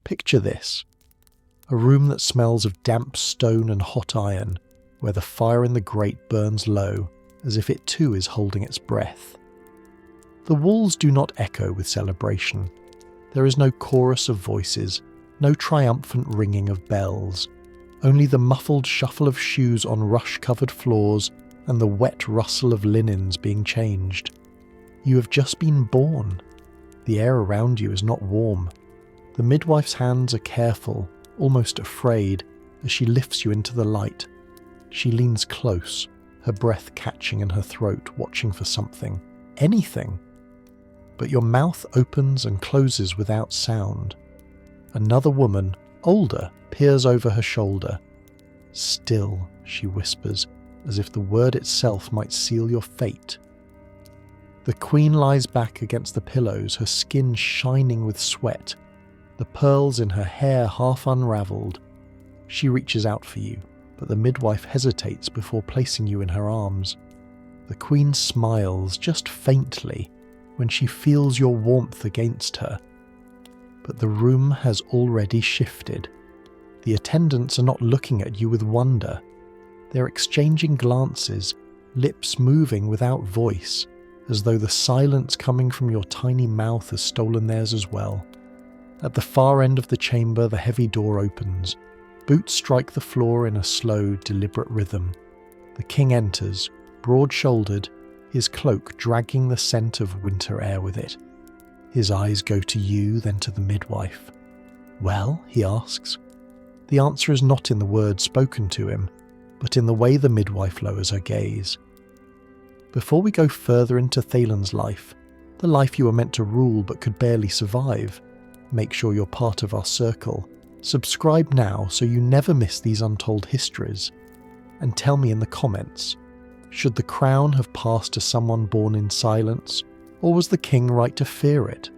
Picture this. A room that smells of damp stone and hot iron, where the fire in the grate burns low, as if it too is holding its breath. The walls do not echo with celebration. There is no chorus of voices, no triumphant ringing of bells, only the muffled shuffle of shoes on rush-covered floors and the wet rustle of linens being changed. You have just been born. The air around you is not warm. The midwife's hands are careful, almost afraid, as she lifts you into the light. She leans close, her breath catching in her throat, watching for something. Anything. But your mouth opens and closes without sound. Another woman, older, peers over her shoulder. Still, she whispers, as if the word itself might seal your fate. The queen lies back against the pillows, her skin shining with sweat, the pearls in her hair half unravelled. She reaches out for you, but the midwife hesitates before placing you in her arms. The queen smiles just faintly when she feels your warmth against her. But the room has already shifted. The attendants are not looking at you with wonder. They're exchanging glances, lips moving without voice, as though the silence coming from your tiny mouth has stolen theirs as well. At the far end of the chamber, the heavy door opens. Boots strike the floor in a slow, deliberate rhythm. The king enters, broad-shouldered, his cloak dragging the scent of winter air with it. His eyes go to you, then to the midwife. "Well?" he asks. The answer is not in the words spoken to him, but in the way the midwife lowers her gaze. Before we go further into Thalen's life, the life you were meant to rule but could barely survive, make sure you're part of our circle. Subscribe now so you never miss these untold histories. And tell me in the comments, should the crown have passed to someone born in silence, or was the king right to fear it?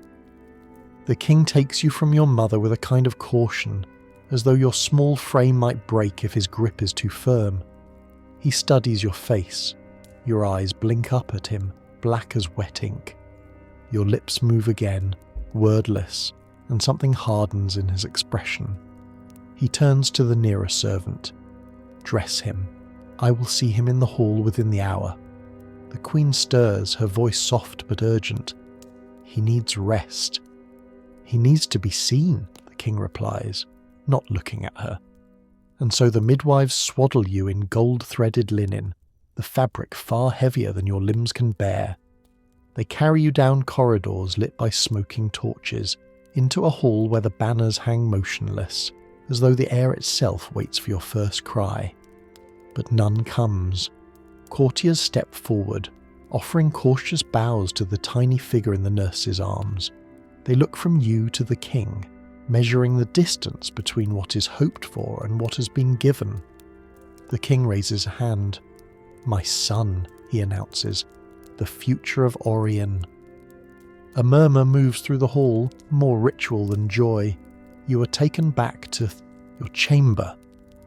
The king takes you from your mother with a kind of caution, as though your small frame might break if his grip is too firm. He studies your face. Your eyes blink up at him, black as wet ink. Your lips move again, wordless, and something hardens in his expression. He turns to the nearest servant. "Dress him. I will see him in the hall within the hour." The queen stirs, her voice soft but urgent. "He needs rest." "He needs to be seen," the king replies, not looking at her. And so the midwives swaddle you in gold-threaded linen, the fabric far heavier than your limbs can bear. They carry you down corridors lit by smoking torches, into a hall where the banners hang motionless, as though the air itself waits for your first cry. But none comes. Courtiers step forward, offering cautious bows to the tiny figure in the nurse's arms. They look from you to the king, measuring the distance between what is hoped for and what has been given. The king raises a hand. "My son," he announces, "the future of Orion." A murmur moves through the hall, more ritual than joy. You are taken back to your chamber,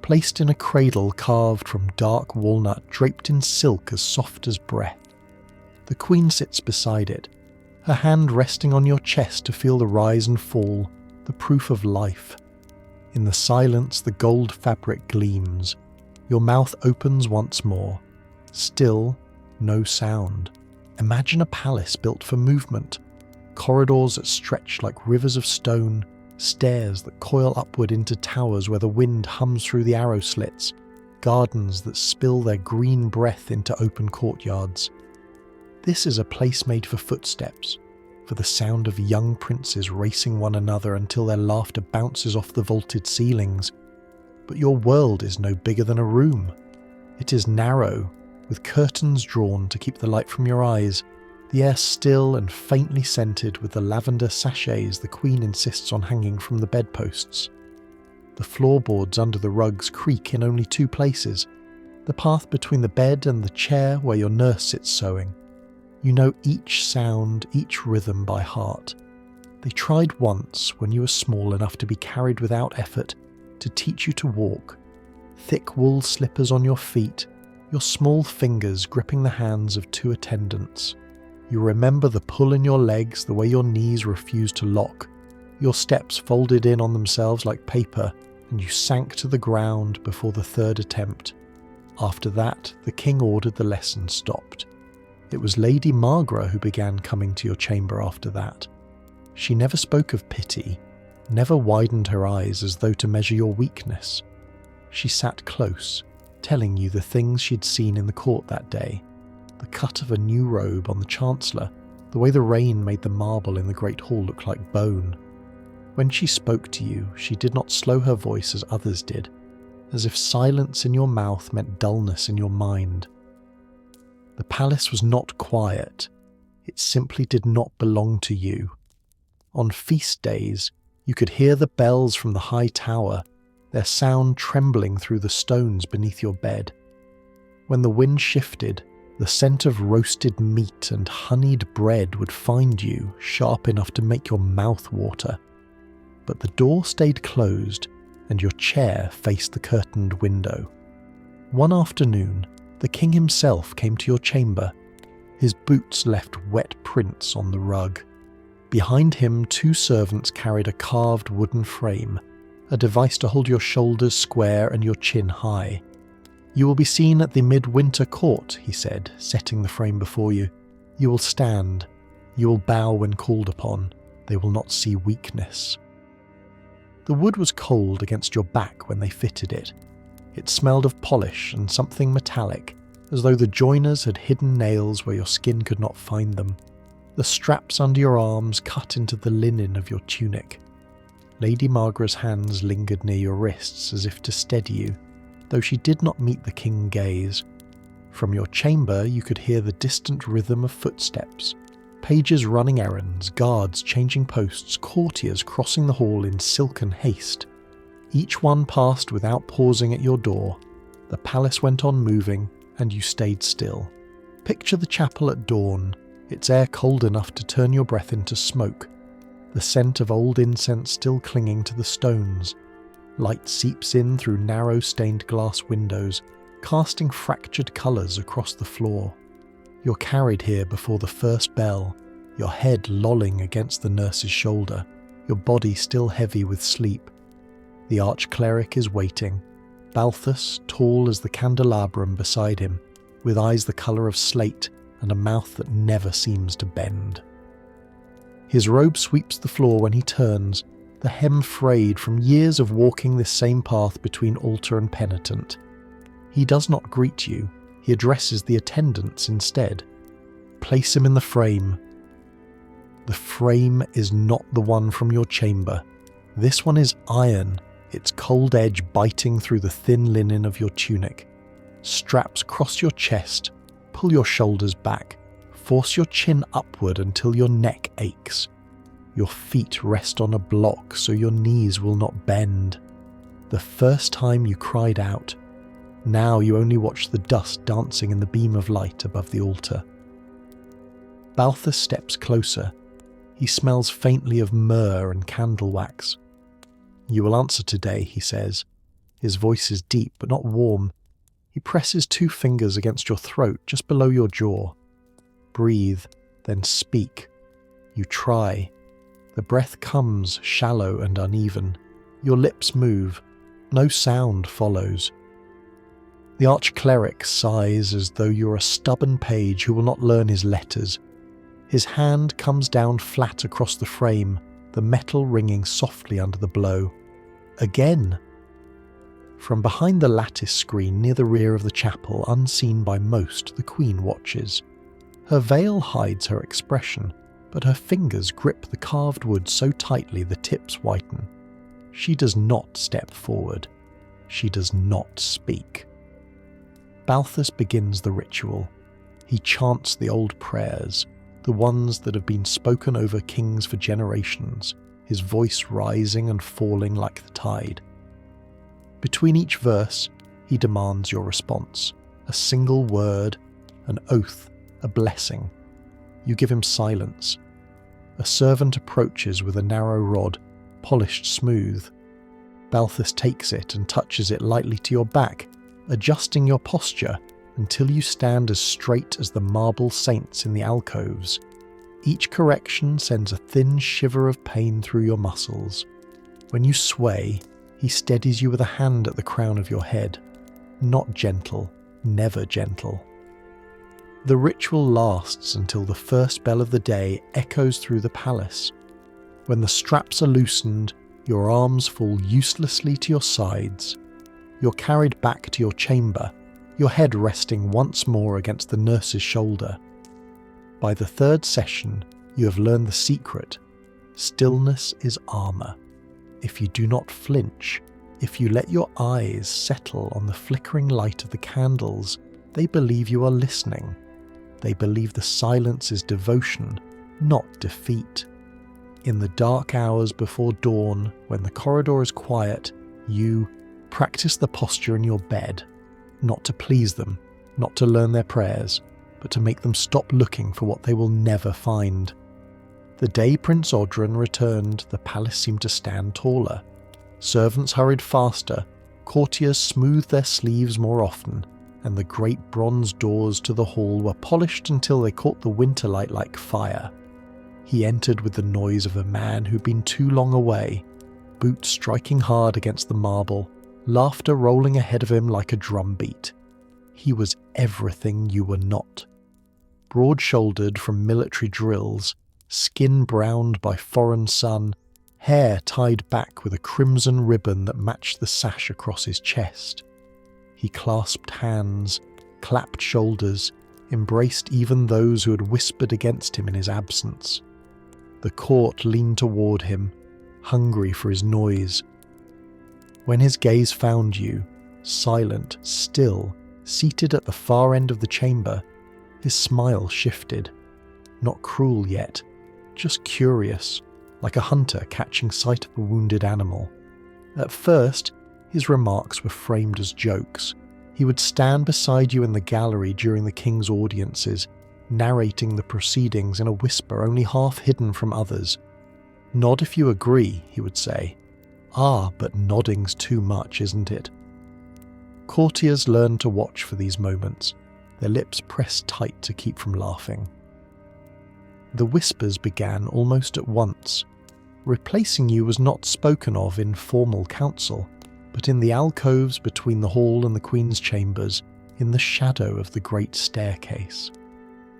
placed in a cradle carved from dark walnut draped in silk as soft as breath. The queen sits beside it, her hand resting on your chest to feel the rise and fall, the proof of life. In the silence, the gold fabric gleams. Your mouth opens once more. Still, no sound. Imagine a palace built for movement. Corridors that stretch like rivers of stone, stairs that coil upward into towers where the wind hums through the arrow slits, gardens that spill their green breath into open courtyards. This is a place made for footsteps, for the sound of young princes racing one another until their laughter bounces off the vaulted ceilings. But your world is no bigger than a room. It is narrow, with curtains drawn to keep the light from your eyes, the air still and faintly scented with the lavender sachets the queen insists on hanging from the bedposts. The floorboards under the rugs creak in only two places, the path between the bed and the chair where your nurse sits sewing. You know each sound, each rhythm by heart. They tried once, when you were small enough to be carried without effort, to teach you to walk. Thick wool slippers on your feet, your small fingers gripping the hands of two attendants. You remember the pull in your legs, the way your knees refuse to lock, Your steps folded in on themselves like paper, and you sank to the ground before the third attempt. After that, the king ordered the lesson stopped. It was Lady Margaret who began coming to your chamber after that. She never spoke of pity, never widened her eyes as though to measure your weakness. She sat close, telling you the things she'd seen in the court that day, the cut of a new robe on the Chancellor, the way the rain made the marble in the Great Hall look like bone. When she spoke to you, she did not slow her voice as others did, as if silence in your mouth meant dullness in your mind. The palace was not quiet. It simply did not belong to you. On feast days, you could hear the bells from the high tower, their sound trembling through the stones beneath your bed. When the wind shifted, the scent of roasted meat and honeyed bread would find you, sharp enough to make your mouth water. But the door stayed closed, and your chair faced the curtained window. One afternoon, the king himself came to your chamber. His boots left wet prints on the rug. Behind him, 2 servants carried a carved wooden frame, a device to hold your shoulders square and your chin high. "You will be seen at the midwinter court," he said, setting the frame before you. "You will stand. You will bow when called upon. They will not see weakness." The wood was cold against your back when they fitted it. It smelled of polish and something metallic, as though the joiners had hidden nails where your skin could not find them. The straps under your arms cut into the linen of your tunic. Lady Margaret's hands lingered near your wrists as if to steady you, though she did not meet the king's gaze. From your chamber you could hear the distant rhythm of footsteps, pages running errands, guards changing posts, courtiers crossing the hall in silken haste. Each one passed without pausing at your door. The palace went on moving, and you stayed still. Picture the chapel at dawn, its air cold enough to turn your breath into smoke, the scent of old incense still clinging to the stones. Light seeps in through narrow stained glass windows, casting fractured colours across the floor. You're carried here before the first bell, your head lolling against the nurse's shoulder, your body still heavy with sleep. The archcleric is waiting, Balthus tall as the candelabrum beside him, with eyes the colour of slate and a mouth that never seems to bend. His robe sweeps the floor when he turns, the hem frayed from years of walking this same path between altar and penitent. He does not greet you, he addresses the attendants instead. Place him in the frame. The frame is not the one from your chamber. This one is iron, its cold edge biting through the thin linen of your tunic. Straps cross your chest, pull your shoulders back, force your chin upward until your neck aches. Your feet rest on a block so your knees will not bend. The first time you cried out, now you only watch the dust dancing in the beam of light above the altar. Balthus steps closer. He smells faintly of myrrh and candle wax. "You will answer today," he says. His voice is deep but not warm. He presses 2 fingers against your throat just below your jaw. Breathe, then speak. You try. The breath comes shallow and uneven. Your lips move. No sound follows. The archcleric sighs as though you're a stubborn page who will not learn his letters. His hand comes down flat across the frame, the metal ringing softly under the blow. Again. From behind the lattice screen near the rear of the chapel, unseen by most, the Queen watches. Her veil hides her expression, but her fingers grip the carved wood so tightly the tips whiten. She does not step forward. She does not speak. Balthus begins the ritual. He chants the old prayers, the ones that have been spoken over kings for generations, his voice rising and falling like the tide. Between each verse, he demands your response, a single word, an oath, a blessing. You give him silence. A servant approaches with a narrow rod, polished smooth. Balthus takes it and touches it lightly to your back, adjusting your posture until you stand as straight as the marble saints in the alcoves. Each correction sends a thin shiver of pain through your muscles. When you sway, he steadies you with a hand at the crown of your head. Not gentle, never gentle. The ritual lasts until the first bell of the day echoes through the palace. When the straps are loosened, your arms fall uselessly to your sides. You're carried back to your chamber, your head resting once more against the nurse's shoulder. By the third session, you have learned the secret. Stillness is armour. If you do not flinch, if you let your eyes settle on the flickering light of the candles, they believe you are listening. They believe the silence is devotion, not defeat. In the dark hours before dawn, when the corridor is quiet, you practice the posture in your bed, not to please them, not to learn their prayers, but to make them stop looking for what they will never find. The day Prince Uldren returned, the palace seemed to stand taller. Servants hurried faster, courtiers smoothed their sleeves more often, and the great bronze doors to the hall were polished until they caught the winter light like fire. He entered with the noise of a man who'd been too long away, boots striking hard against the marble, laughter rolling ahead of him like a drumbeat. He was everything you were not. Broad-shouldered from military drills, skin browned by foreign sun, hair tied back with a crimson ribbon that matched the sash across his chest. He clasped hands, clapped shoulders, embraced even those who had whispered against him in his absence. The court leaned toward him, hungry for his noise. When his gaze found you, silent, still, seated at the far end of the chamber, his smile shifted. Not cruel yet, just curious, like a hunter catching sight of a wounded animal. At first, his remarks were framed as jokes. He would stand beside you in the gallery during the king's audiences, narrating the proceedings in a whisper only half hidden from others. "Nod if you agree," he would say. "Ah, but nodding's too much, isn't it?" Courtiers learned to watch for these moments, their lips pressed tight to keep from laughing. The whispers began almost at once. Replacing you was not spoken of in formal council, but in the alcoves between the hall and the Queen's chambers, in the shadow of the great staircase.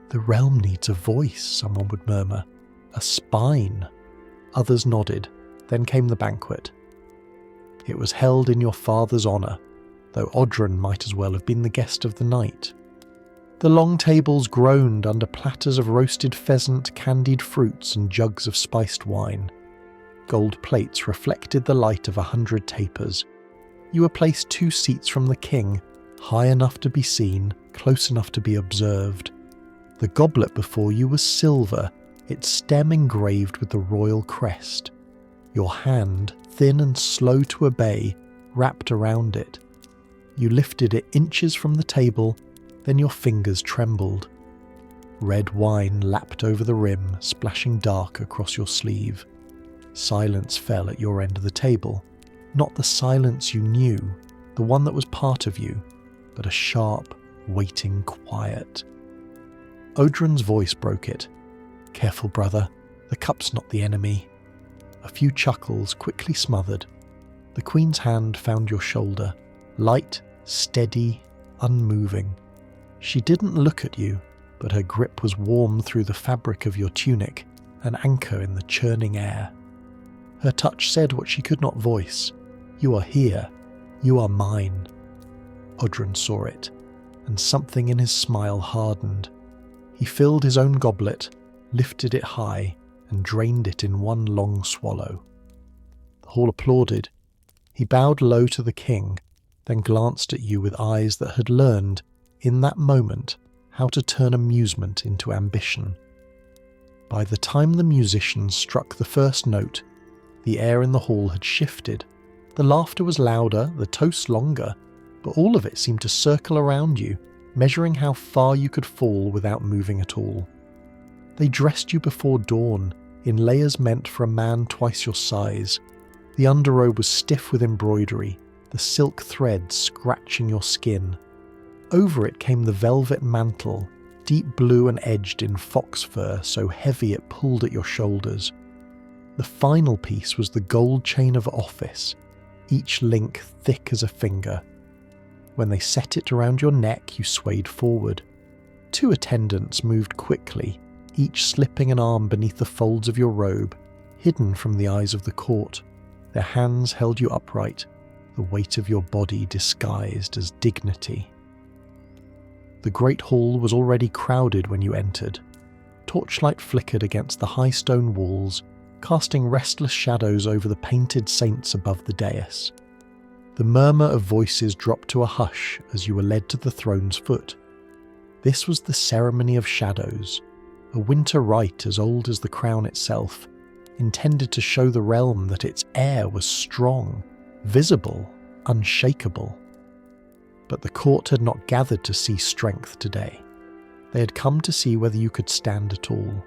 "The realm needs a voice," someone would murmur. "A spine." Others nodded. Then came the banquet. It was held in your father's honour, though Uldren might as well have been the guest of the night. The long tables groaned under platters of roasted pheasant, candied fruits, and jugs of spiced wine. Gold plates reflected the light of 100 tapers. You were placed 2 seats from the king, high enough to be seen, close enough to be observed. The goblet before you was silver, its stem engraved with the royal crest. Your hand, thin and slow to obey, wrapped around it. You lifted it inches from the table, then your fingers trembled. Red wine lapped over the rim, splashing dark across your sleeve. Silence fell at your end of the table. Not the silence you knew, the one that was part of you, but a sharp, waiting quiet. Uldren's voice broke it. "Careful, brother. The cup's not the enemy." A few chuckles quickly smothered. The Queen's hand found your shoulder, light, steady, unmoving. She didn't look at you, but her grip was warm through the fabric of your tunic, an anchor in the churning air. Her touch said what she could not voice. "You are here. You are mine." Uldren saw it, and something in his smile hardened. He filled his own goblet, lifted it high, and drained it in one long swallow. The hall applauded. He bowed low to the king, then glanced at you with eyes that had learned, in that moment, how to turn amusement into ambition. By the time the musicians struck the first note, the air in the hall had shifted. The laughter was louder, the toasts longer, but all of it seemed to circle around you, measuring how far you could fall without moving at all. They dressed you before dawn, in layers meant for a man twice your size. The underrobe was stiff with embroidery, the silk thread scratching your skin. Over it came the velvet mantle, deep blue and edged in fox fur so heavy it pulled at your shoulders. The final piece was the gold chain of office, each link thick as a finger. When they set it around your neck, you swayed forward. 2 attendants moved quickly, each slipping an arm beneath the folds of your robe, hidden from the eyes of the court. Their hands held you upright, the weight of your body disguised as dignity. The great hall was already crowded when you entered. Torchlight flickered against the high stone walls, casting restless shadows over the painted saints above the dais. The murmur of voices dropped to a hush as you were led to the throne's foot. This was the ceremony of shadows, a winter rite as old as the crown itself, intended to show the realm that its heir was strong, visible, unshakable. But the court had not gathered to see strength today. They had come to see whether you could stand at all.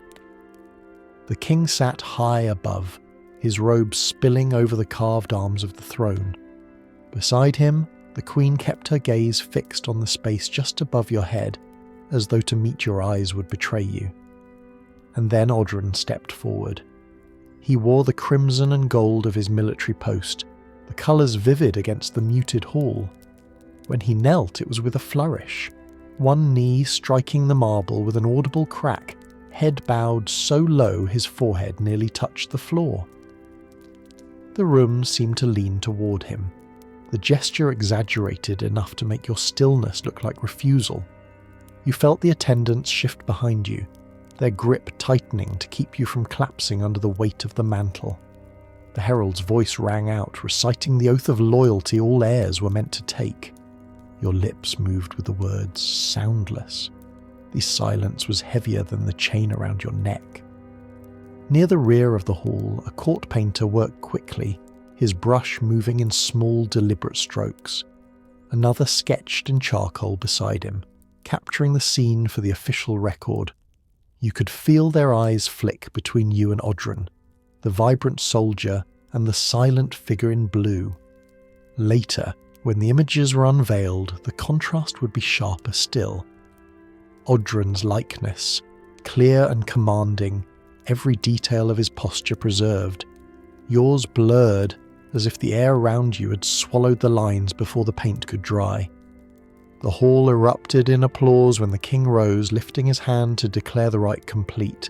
The king sat high above, his robe spilling over the carved arms of the throne. Beside him, the queen kept her gaze fixed on the space just above your head, as though to meet your eyes would betray you. And then Uldren stepped forward. He wore the crimson and gold of his military post, the colours vivid against the muted hall. When he knelt, it was with a flourish, one knee striking the marble with an audible crack, head bowed so low his forehead nearly touched the floor. The room seemed to lean toward him, the gesture exaggerated enough to make your stillness look like refusal. You felt the attendants shift behind you, their grip tightening to keep you from collapsing under the weight of the mantle. The herald's voice rang out, reciting the oath of loyalty all heirs were meant to take. Your lips moved with the words, soundless. The silence was heavier than the chain around your neck. Near the rear of the hall, a court painter worked quickly, his brush moving in small, deliberate strokes. Another sketched in charcoal beside him, capturing the scene for the official record. You could feel their eyes flick between you and Uldren, the vibrant soldier and the silent figure in blue. Later, when the images were unveiled, the contrast would be sharper still. Uldren's likeness, clear and commanding, every detail of his posture preserved. Yours blurred, as if the air around you had swallowed the lines before the paint could dry. The hall erupted in applause when the king rose, lifting his hand to declare the rite complete.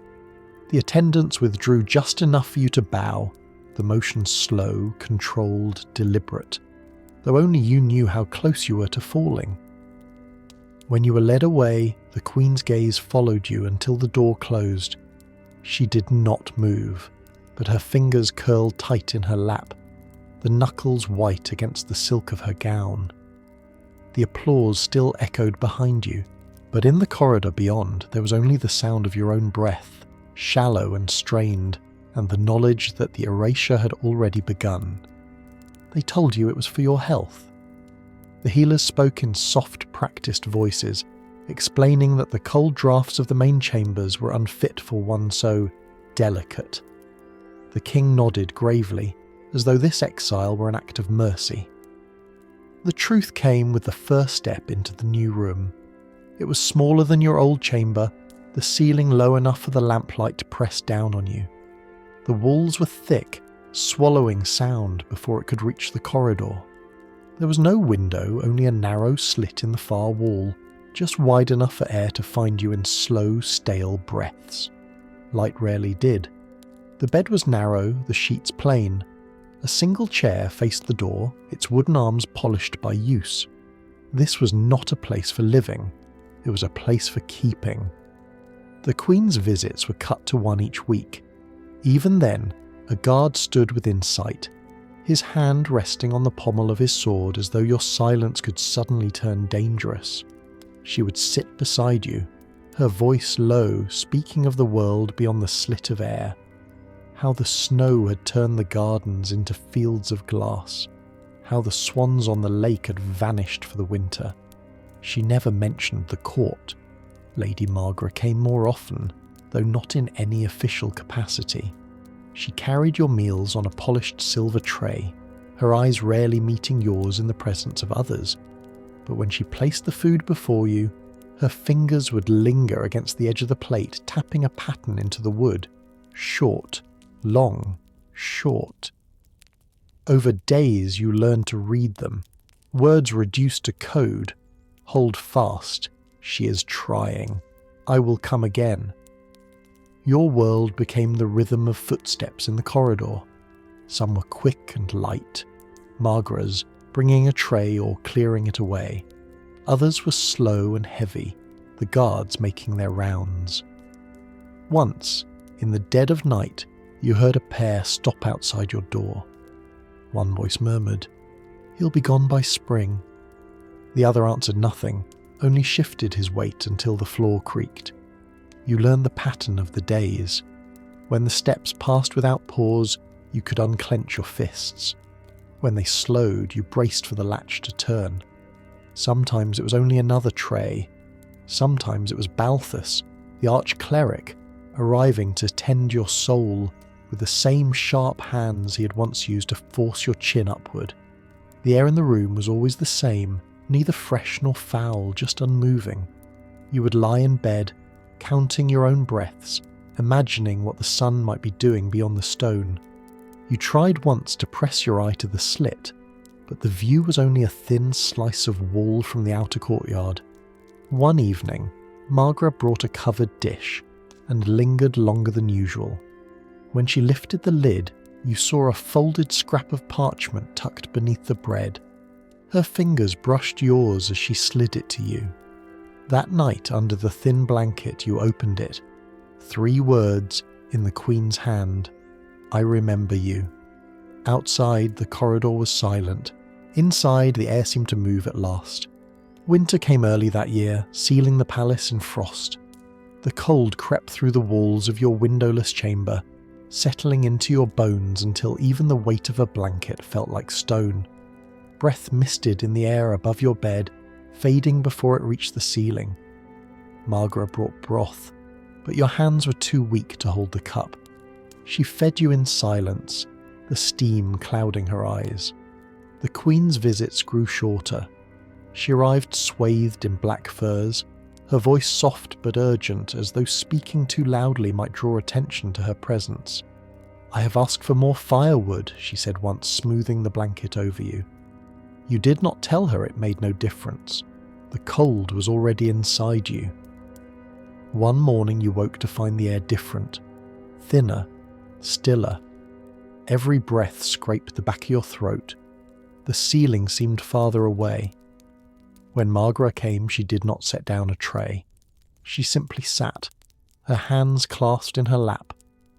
The attendants withdrew just enough for you to bow, the motion slow, controlled, deliberate, though only you knew how close you were to falling. When you were led away, the queen's gaze followed you until the door closed. She did not move, but her fingers curled tight in her lap, the knuckles white against the silk of her gown. The applause still echoed behind you, but in the corridor beyond there was only the sound of your own breath, shallow and strained, and the knowledge that the erasure had already begun. They told you it was for your health. The healers spoke in soft, practiced voices, explaining that the cold draughts of the main chambers were unfit for one so delicate. The king nodded gravely, as though this exile were an act of mercy. The truth came with the first step into the new room. It was smaller than your old chamber, the ceiling low enough for the lamplight to press down on you. The walls were thick, swallowing sound before it could reach the corridor. There was no window, only a narrow slit in the far wall, just wide enough for air to find you in slow, stale breaths. Light rarely did. The bed was narrow, the sheets plain. A single chair faced the door, its wooden arms polished by use. This was not a place for living, it was a place for keeping. The Queen's visits were cut to one each week. Even then, a guard stood within sight, his hand resting on the pommel of his sword as though your silence could suddenly turn dangerous. She would sit beside you, her voice low, speaking of the world beyond the slit of air. How the snow had turned the gardens into fields of glass. How the swans on the lake had vanished for the winter. She never mentioned the court. Lady Margaret came more often, though not in any official capacity. She carried your meals on a polished silver tray, her eyes rarely meeting yours in the presence of others. But when she placed the food before you, Her fingers would linger against the edge of the plate, tapping a pattern into the wood. Short, long, short. Over days you learned to read them. Words reduced to code. Hold fast. She is trying. I will come again. Your world became the rhythm of footsteps in the corridor. Some were quick and light. Margra's, bringing a tray or clearing it away. Others were slow and heavy, the guards making their rounds. Once, in the dead of night, you heard a pair stop outside your door. One voice murmured, "He'll be gone by spring." The other answered nothing, only shifted his weight until the floor creaked. You learned the pattern of the days. When the steps passed without pause, you could unclench your fists. When they slowed, you braced for the latch to turn. Sometimes it was only another tray. Sometimes it was Balthus, the arch-cleric, arriving to tend your soul with the same sharp hands he had once used to force your chin upward. The air in the room was always the same, neither fresh nor foul, just unmoving. You would lie in bed, counting your own breaths, imagining what the sun might be doing beyond the stone. You tried once to press your eye to the slit, but the view was only a thin slice of wall from the outer courtyard. One evening, Margra brought a covered dish, and lingered longer than usual. When she lifted the lid, you saw a folded scrap of parchment tucked beneath the bread. Her fingers brushed yours as she slid it to you. That night, under the thin blanket, you opened it. 3 words in the Queen's hand. I remember you. Outside, the corridor was silent. Inside, the air seemed to move at last. Winter came early that year, sealing the palace in frost. The cold crept through the walls of your windowless chamber, settling into your bones until even the weight of a blanket felt like stone. Breath misted in the air above your bed, fading before it reached the ceiling. Margra brought broth, but your hands were too weak to hold the cup. She fed you in silence, the steam clouding her eyes. The Queen's visits grew shorter. She arrived swathed in black furs, her voice soft but urgent, as though speaking too loudly might draw attention to her presence. I have asked for more firewood, she said once, smoothing the blanket over you. You did not tell her it made no difference. The cold was already inside you. One morning you woke to find the air different, thinner, stiller. Every breath scraped the back of your throat. The ceiling seemed farther away. When Margra came, she did not set down a tray. She simply sat, her hands clasped in her lap,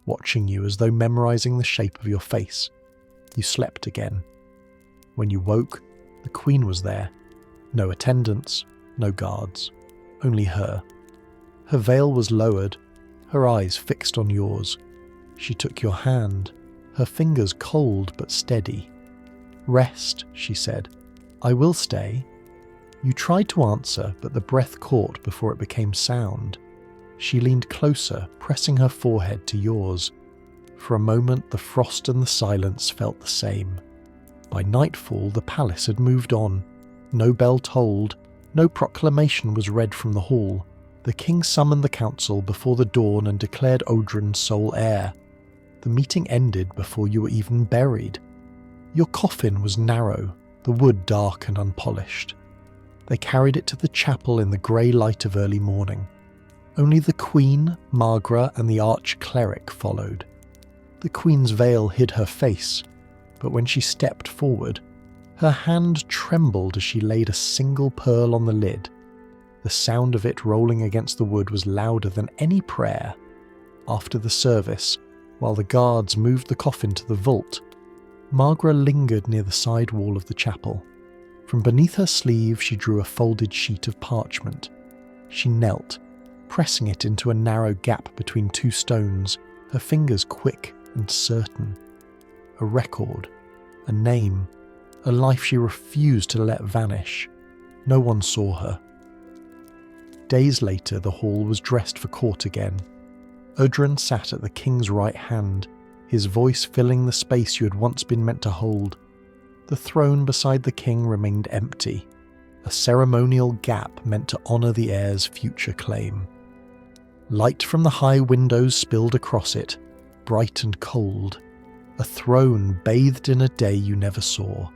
watching you as though memorizing the shape of your face. You slept again. When you woke, the Queen was there. No attendants, no guards, only her. Her veil was lowered, her eyes fixed on yours. She took your hand, her fingers cold but steady. Rest, she said. I will stay. You tried to answer, but the breath caught before it became sound. She leaned closer, pressing her forehead to yours. For a moment, the frost and the silence felt the same. By nightfall, the palace had moved on. No bell tolled, no proclamation was read from the hall. The king summoned the council before the dawn and declared Uldren sole heir. The meeting ended before you were even buried. Your coffin was narrow, the wood dark and unpolished. They carried it to the chapel in the grey light of early morning. Only the Queen, Margra, and the arch-cleric followed. The Queen's veil hid her face, but when she stepped forward, her hand trembled as she laid a single pearl on the lid. The sound of it rolling against the wood was louder than any prayer. After the service, while the guards moved the coffin to the vault, Margra lingered near the side wall of the chapel. From beneath her sleeve she drew a folded sheet of parchment. She knelt, pressing it into a narrow gap between 2 stones, her fingers quick and certain. A record, a name, a life she refused to let vanish. No one saw her. Days later, the hall was dressed for court again. Uldren sat at the king's right hand, his voice filling the space you had once been meant to hold. The throne beside the king remained empty. a ceremonial gap meant to honour the heir's future claim. Light from the high windows spilled across it, bright and cold, a throne bathed in a day you never saw.